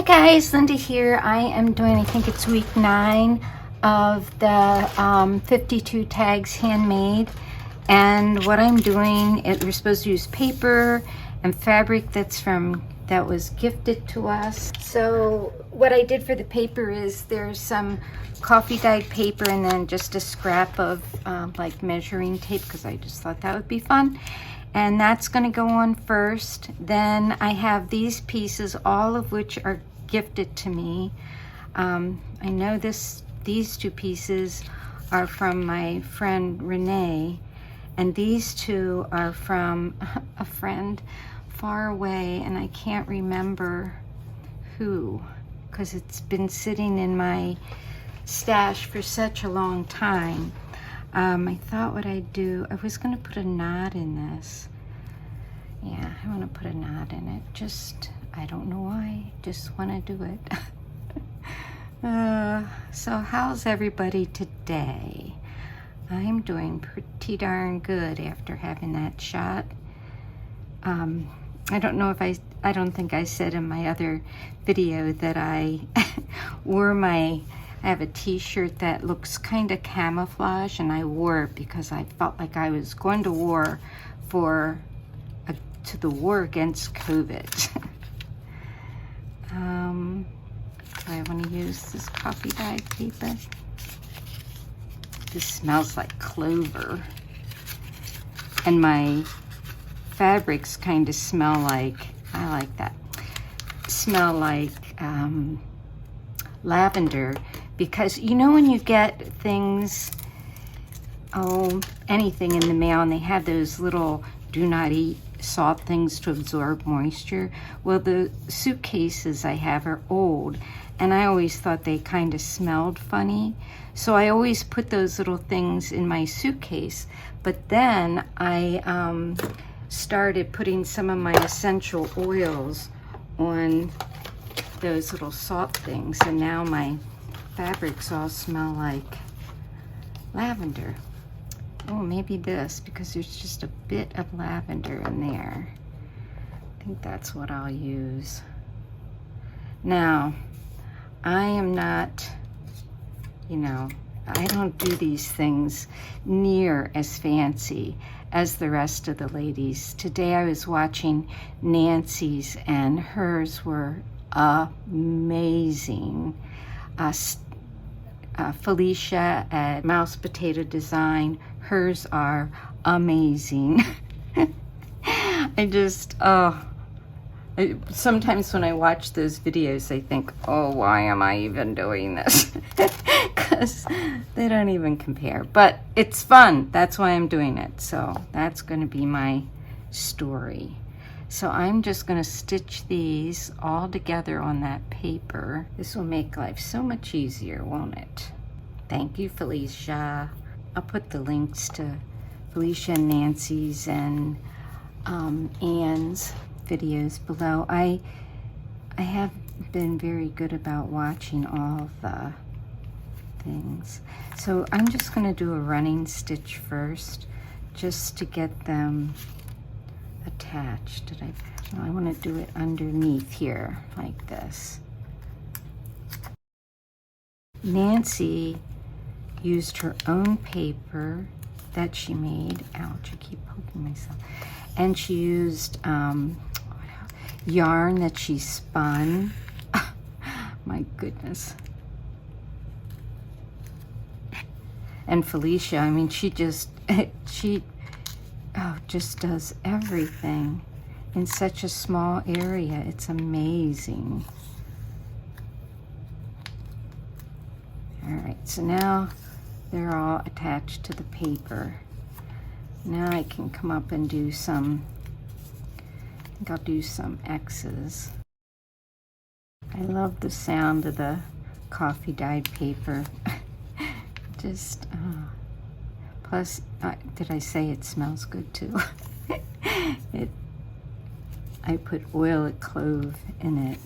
guys, Linda here. I am doing, I think it's week 9 of the 52 tags handmade. And what I'm doing, we're supposed to use paper and fabric that was gifted to us. So what I did for the paper is there's some coffee dyed paper and then just a scrap of like measuring tape, because I just thought that would be fun. And that's going to go on first. Then I have these pieces, all of which are gifted to me. I know these two pieces are from my friend Renee, and these two are from a friend far away, and I can't remember who, because it's been sitting in my stash for such a long time. I thought what I'd do, I was going to put a knot in this. Yeah, I want to put a knot in it. Just, I don't know why, just want to do it. So how's everybody today? I'm doing pretty darn good after having that shot. I don't know if I don't think I said in my other video that I wore I have a t-shirt that looks kind of camouflage, and I wore it because I felt like I was going to war to the war against COVID. I want to use this coffee dyed paper. This smells like clover, and my fabrics kind of smell like, I like that, smell like lavender. Because you know when you get things, anything in the mail, and they have those little do not eat salt things to absorb moisture? Well, the suitcases I have are old, and I always thought they kind of smelled funny. So I always put those little things in my suitcase. But then I started putting some of my essential oils on those little salt things, and now my fabrics all smell like lavender. Oh, maybe this, because there's just a bit of lavender in there. I think that's what I'll use. Now, I am not, I don't do these things near as fancy as the rest of the ladies. Today I was watching Nancy's, and hers were amazing. Felicia at Mouse Potato Design, hers are amazing. Sometimes when I watch those videos, I think, oh, why am I even doing this? Because they don't even compare. But it's fun. That's why I'm doing it. So that's going to be my story. So I'm just going to stitch these all together on that paper. This will make life so much easier, won't it? Thank you, Felicia. I'll put the links to Felicia and Nancy's and Anne's videos below. I have been very good about watching all the things. So I'm just going to do a running stitch first, just to get them attached. I want to do it underneath here like this. Nancy used her own paper that she made. Ouch, I keep poking myself. And she used yarn that she spun. My goodness. And Felicia, I mean, she just does everything in such a small area. It's amazing. All right, so now they're all attached to the paper. Now I can come up and do some, I think I'll do some X's. I love the sound of the coffee dyed paper. Just, plus, did I say it smells good too? I put oil of clove in it.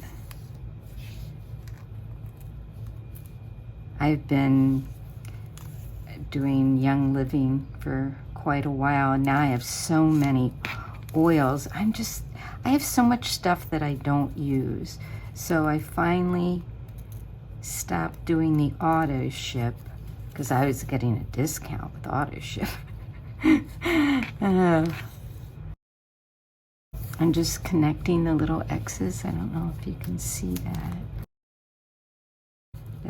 I've been doing Young Living for quite a while, and now I have so many oils. I have so much stuff that I don't use. So I finally stopped doing the auto ship because I was getting a discount with auto ship. I'm just connecting the little X's. I don't know if you can see that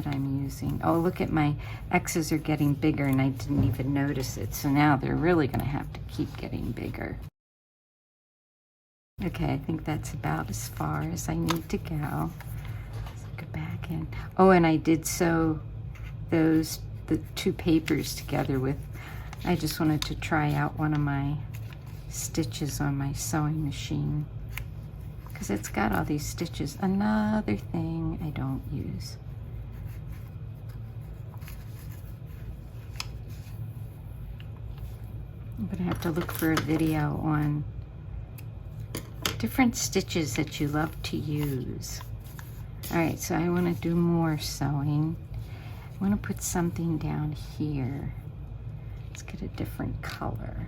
I'm using. Oh, look at my X's are getting bigger and I didn't even notice it. So now they're really going to have to keep getting bigger. Okay, I think that's about as far as I need to go. Let's go back in. Oh, and I did sew the two papers together with, I just wanted to try out one of my stitches on my sewing machine because it's got all these stitches. Another thing I don't use. I'm gonna have to look for a video on different stitches that you love to use. All right, so I want to do more sewing. I want to put something down here. Let's get a different color.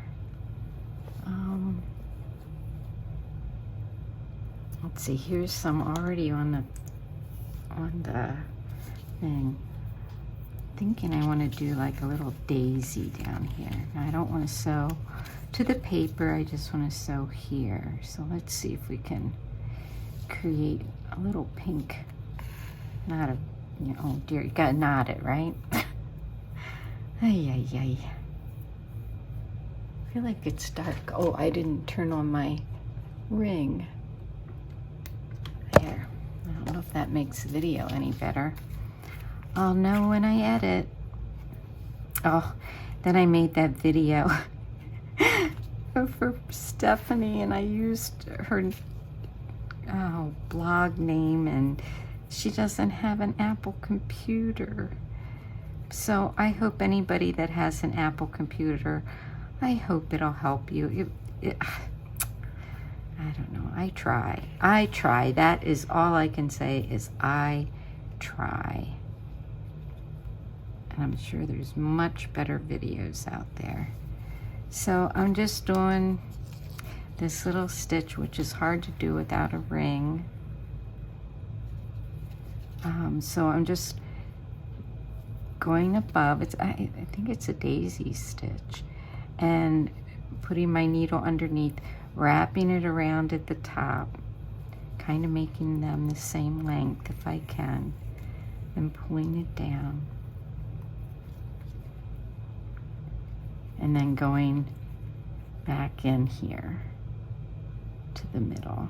Let's see, here's some already on the thing. Thinking I want to do like a little daisy down here. Now, I don't want to sew to the paper, I just want to sew here. So let's see if we can create a little pink, not a, you know, oh dear, you gotta knot it, right? Ay, ay, ay. I feel like it's dark. Oh, I didn't turn on my ring. There. I don't know if that makes the video any better. I'll know when I edit. Oh, then I made that video for Stephanie and I used her blog name and she doesn't have an Apple computer. So I hope anybody that has an Apple computer, I hope it'll help you. I don't know. I try. That is all I can say is I try. And I'm sure there's much better videos out there. So I'm just doing this little stitch, which is hard to do without a ring. So I'm just going above. I think it's a daisy stitch, and putting my needle underneath, wrapping it around at the top, kind of making them the same length if I can, and pulling it down. And then going back in here to the middle.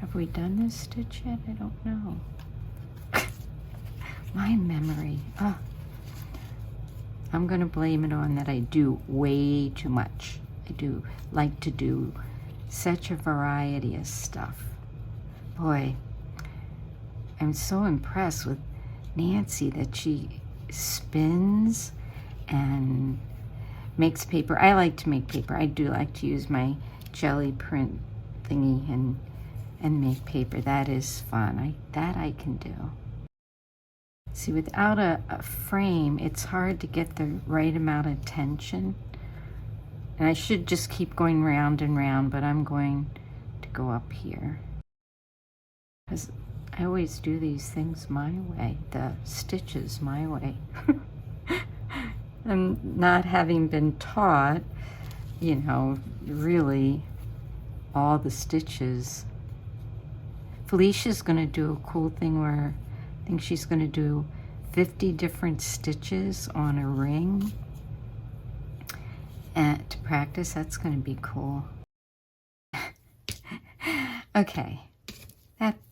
Have we done this stitch yet? I don't know. My memory. Oh. I'm going to blame it on that I do way too much. I do like to do such a variety of stuff. Boy, I'm so impressed with Nancy that she spins and makes paper. I like to make paper. I do like to use my jelly print thingy and make paper. That is fun. That I can do. See, without a frame, it's hard to get the right amount of tension. And I should just keep going round and round, but I'm going to go up here. Because I always do these things my way, the stitches my way. And not having been taught, you know, really all the stitches. Felicia's going to do a cool thing where I think she's going to do 50 different stitches on a ring. And to practice, that's going to be cool. Okay,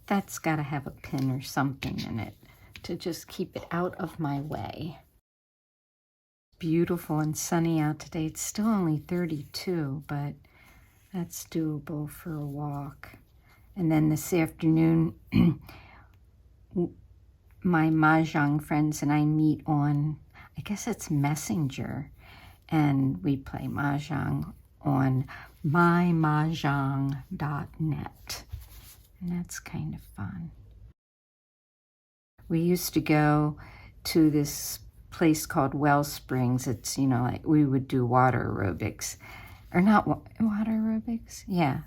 that's got to have a pin or something in it to just keep it out of my way. Beautiful and sunny out today. It's still only 32, but that's doable for a walk. And then this afternoon, my Mahjong friends and I meet on, I guess it's Messenger, and we play Mahjong on mymahjong.net, and that's kind of fun. We used to go to this place called Wellsprings. It's, you know, like we would do water aerobics, or not water aerobics, yeah.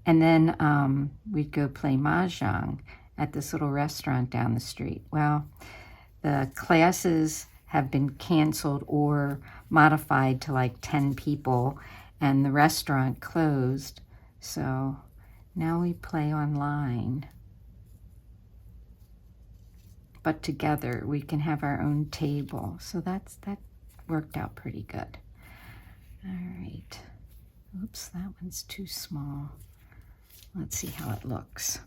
And then we'd go play mahjong at this little restaurant down the street. Well, the classes have been canceled or modified to like 10 people, and the restaurant closed. So now we play online. But together we can have our own table. So that worked out pretty good. All right. Oops, that one's too small. Let's see how it looks.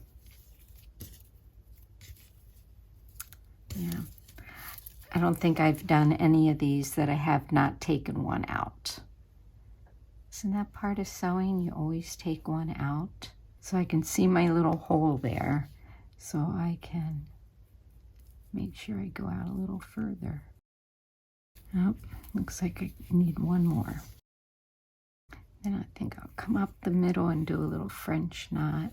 Yeah. I don't think I've done any of these that I have not taken one out. Isn't that part of sewing? You always take one out. So I can see my little hole there. So I can make sure I go out a little further. Oh, looks like I need one more. Then I think I'll come up the middle and do a little French knot.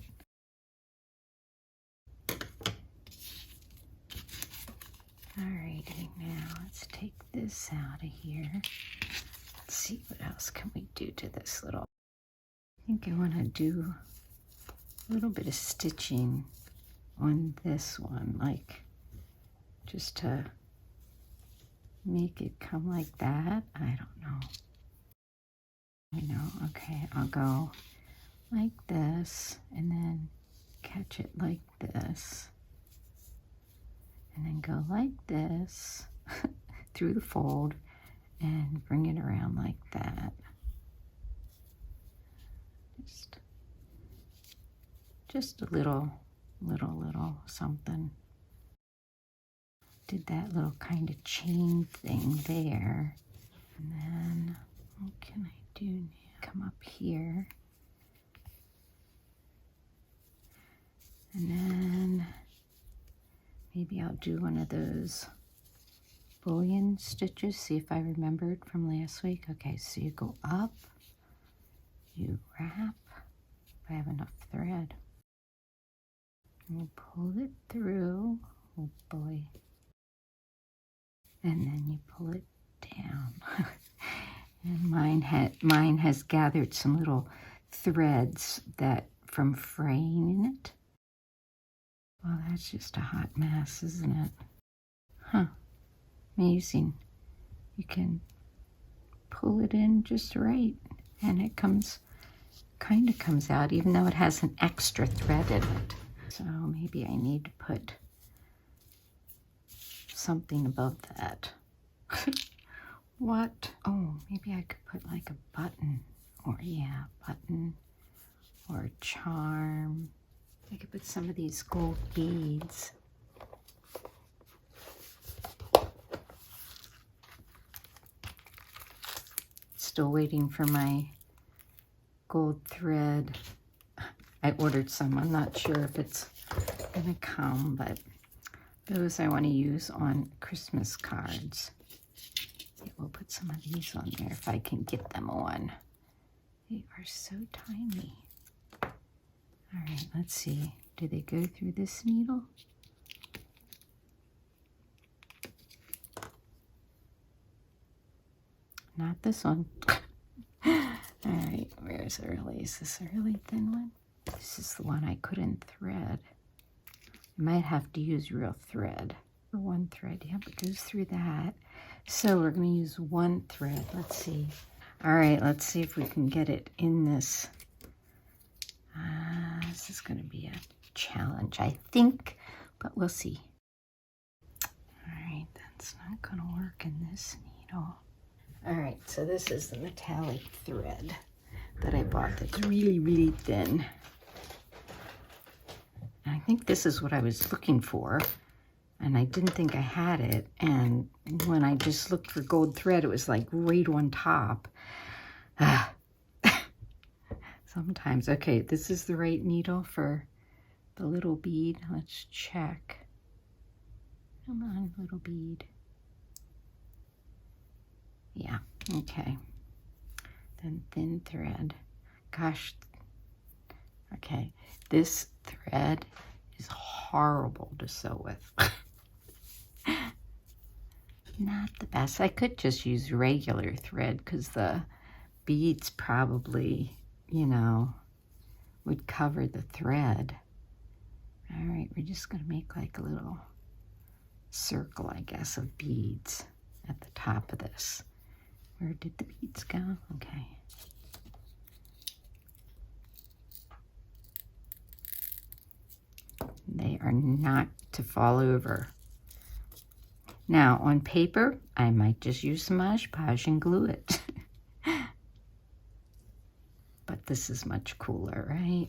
Alrighty, now let's take this out of here. Let's see what else can we do to this little. I think I want to do a little bit of stitching on this one, like just to make it come like that. I don't know. I know, okay, I'll go like this and then catch it like this. And then go like this through the fold and bring it around like that. Just a little something. Did that little kind of chain thing there. And then what can I do now? Come up here. And then maybe I'll do one of those bullion stitches, see if I remembered from last week. Okay, so you go up, you wrap, if I have enough thread, and you pull it through, oh boy, and then you pull it down. And mine has gathered some little threads that from fraying it. Well, that's just a hot mess, isn't it? Huh. Amazing. You can pull it in just right, and it kind of comes out, even though it has an extra thread in it. So maybe I need to put something above that. What? Oh, maybe I could put like a button, or yeah, button, or a charm. I could put some of these gold beads. Still waiting for my gold thread. I ordered some. I'm not sure if it's gonna come, but those I want to use on Christmas cards. We'll put some of these on there if I can get them on. They are so tiny. All right, let's see. Do they go through this needle? Not this one. All right, where's early? Is this a really thin one? This is the one I couldn't thread. I might have to use real thread. The one thread, yep, it goes through that. So we're going to use one thread. Let's see. All right, let's see if we can get it in this. This is going to be a challenge, I think, but we'll see. All right, that's not going to work in this needle. All right, so this is the metallic thread that I bought that's really, really thin. And I think this is what I was looking for, and I didn't think I had it. And when I just looked for gold thread, it was like right on top. Sometimes. Okay, this is the right needle for the little bead. Let's check. Come on, little bead. Yeah, okay. Then thin thread. Gosh, okay. This thread is horrible to sew with. Not the best. I could just use regular thread because the beads probably, you know, would cover the thread. All right, we're just gonna make like a little circle, I guess, of beads at the top of this. Where did the beads go? Okay. They are not to fall over. Now, on paper, I might just use some Mod Podge and glue it. But this is much cooler, right?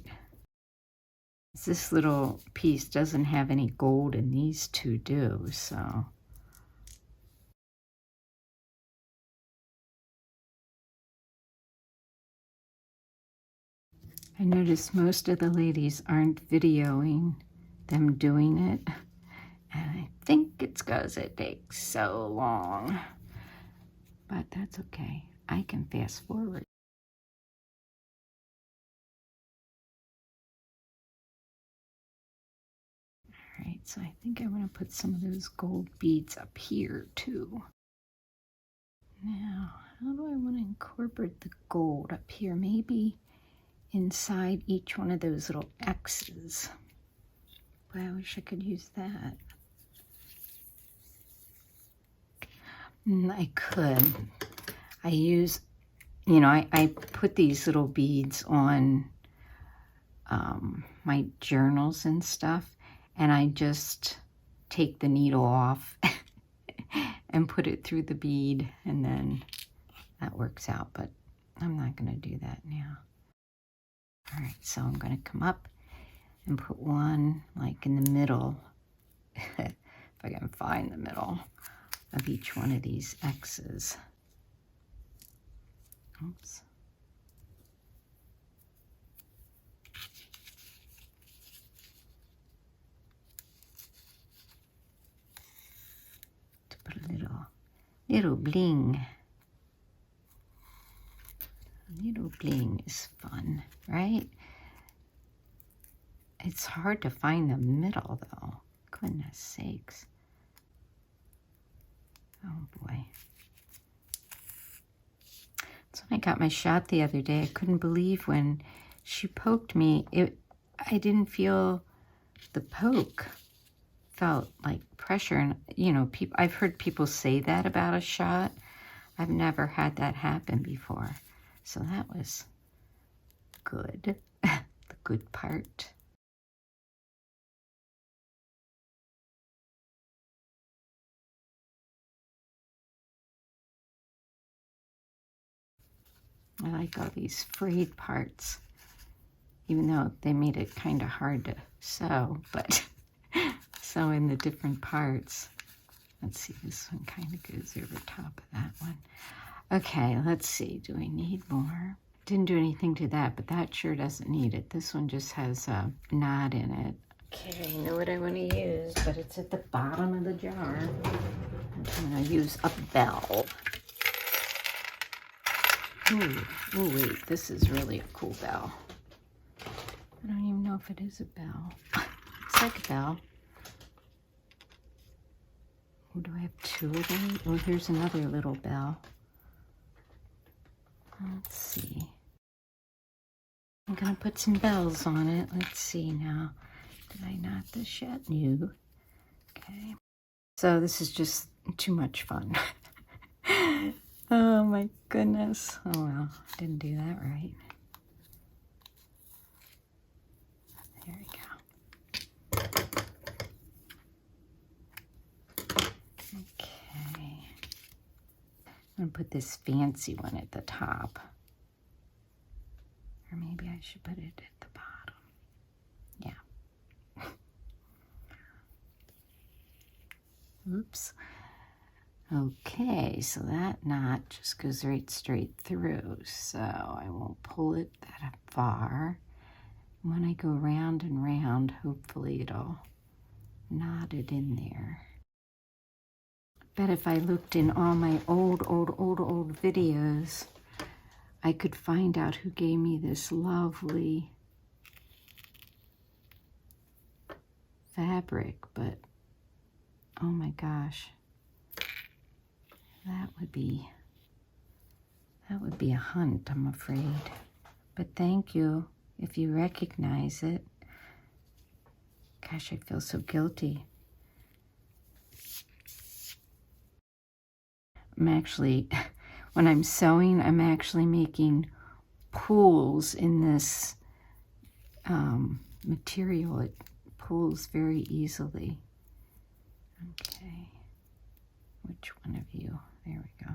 This little piece doesn't have any gold, and these two do, so. I notice most of the ladies aren't videoing them doing it. And I think it's because it takes so long. But that's okay. I can fast forward. All right, so I think I want to put some of those gold beads up here too. Now, how do I want to incorporate the gold up here? Maybe inside each one of those little X's. Boy, I wish I could use that. I could. I use, you know, I put these little beads on my journals and stuff, and I just take the needle off and put it through the bead, and then that works out, but I'm not going to do that now. All right, so I'm going to come up and put one like in the middle, if I can find the middle of each one of these X's. Oops. To put a little bling. A little bling is fun, right? It's hard to find the middle though. Goodness sakes. Oh boy. So when I got my shot the other day, I couldn't believe when she poked me, I didn't feel the poke. Felt like pressure, and you know, I've heard people say that about a shot. I've never had that happen before. So that was good. The good part. I like all these frayed parts, even though they made it kind of hard to sew, but sew in the different parts. Let's see, this one kind of goes over top of that one. Okay, let's see, do I need more? Didn't do anything to that, but that sure doesn't need it. This one just has a knot in it. Okay, I know what I want to use, but it's at the bottom of the jar. I'm going to use a bell. Ooh, wait, this is really a cool bell. I don't even know if it is a bell. It's like a bell. Oh, do I have two of them? Oh, here's another little bell. Let's see. I'm gonna put some bells on it. Let's see now. Did I knot this yet? No. Okay. So this is just too much fun. Oh my goodness. Oh well, didn't do that right. There we go. Okay. I'm gonna put this fancy one at the top. Or maybe I should put it at the bottom. Yeah. Oops. Okay, so that knot just goes right straight through, so I won't pull it that far. When I go round and round, hopefully it'll knot it in there. Bet if I looked in all my old videos, I could find out who gave me this lovely fabric, but oh my gosh. That That would be a hunt, I'm afraid. But thank you if you recognize it. Gosh, I feel so guilty. I'm actually, when I'm sewing, I'm actually making pools in this material. It pulls very easily. Okay, which one of you? There we go.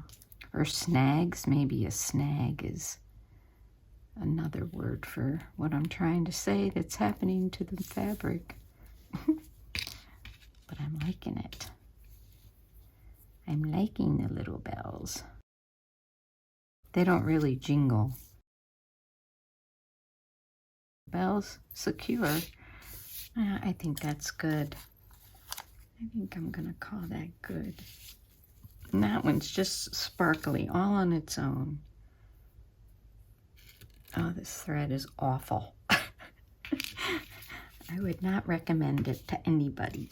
Or snags, maybe a snag is another word for what I'm trying to say that's happening to the fabric. But I'm liking it. I'm liking the little bells. They don't really jingle. Bells secure. I think that's good. I think I'm gonna call that good. And that one's just sparkly, all on its own. Oh, this thread is awful. I would not recommend it to anybody.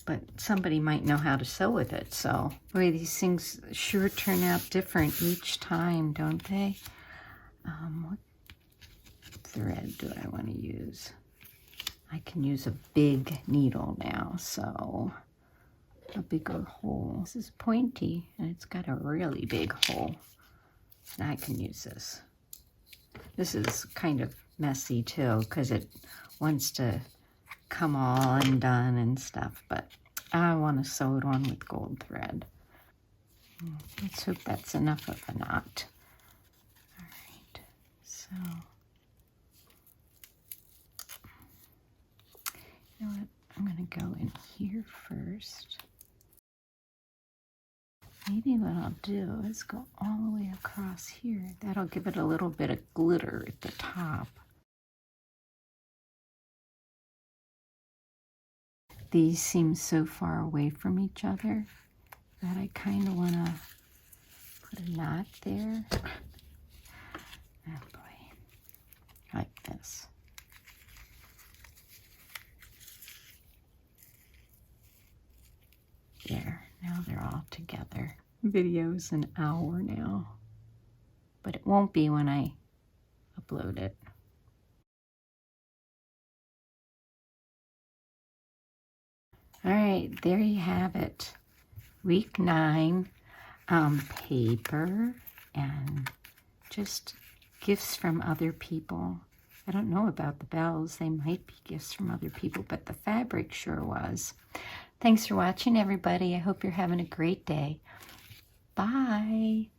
But somebody might know how to sew with it, so. Boy, these things sure turn out different each time, don't they? What thread do I want to use? I can use a big needle now, so a bigger hole. This is pointy, and it's got a really big hole. Now I can use this. This is kind of messy too, because it wants to come all undone and stuff, but I want to sew it on with gold thread. Let's hope that's enough of a knot. All right, so you know what? I'm going to go in here first. Maybe what I'll do is go all the way across here. That'll give it a little bit of glitter at the top. These seem so far away from each other that I kind of want to put a knot there. Oh boy, like this. There, now they're all together. Video's an hour now, but it won't be when I upload it. All right, there you have it. Week 9, paper and just gifts from other people. I don't know about the bells. They might be gifts from other people, but the fabric sure was. Thanks for watching, everybody. I hope you're having a great day. Bye.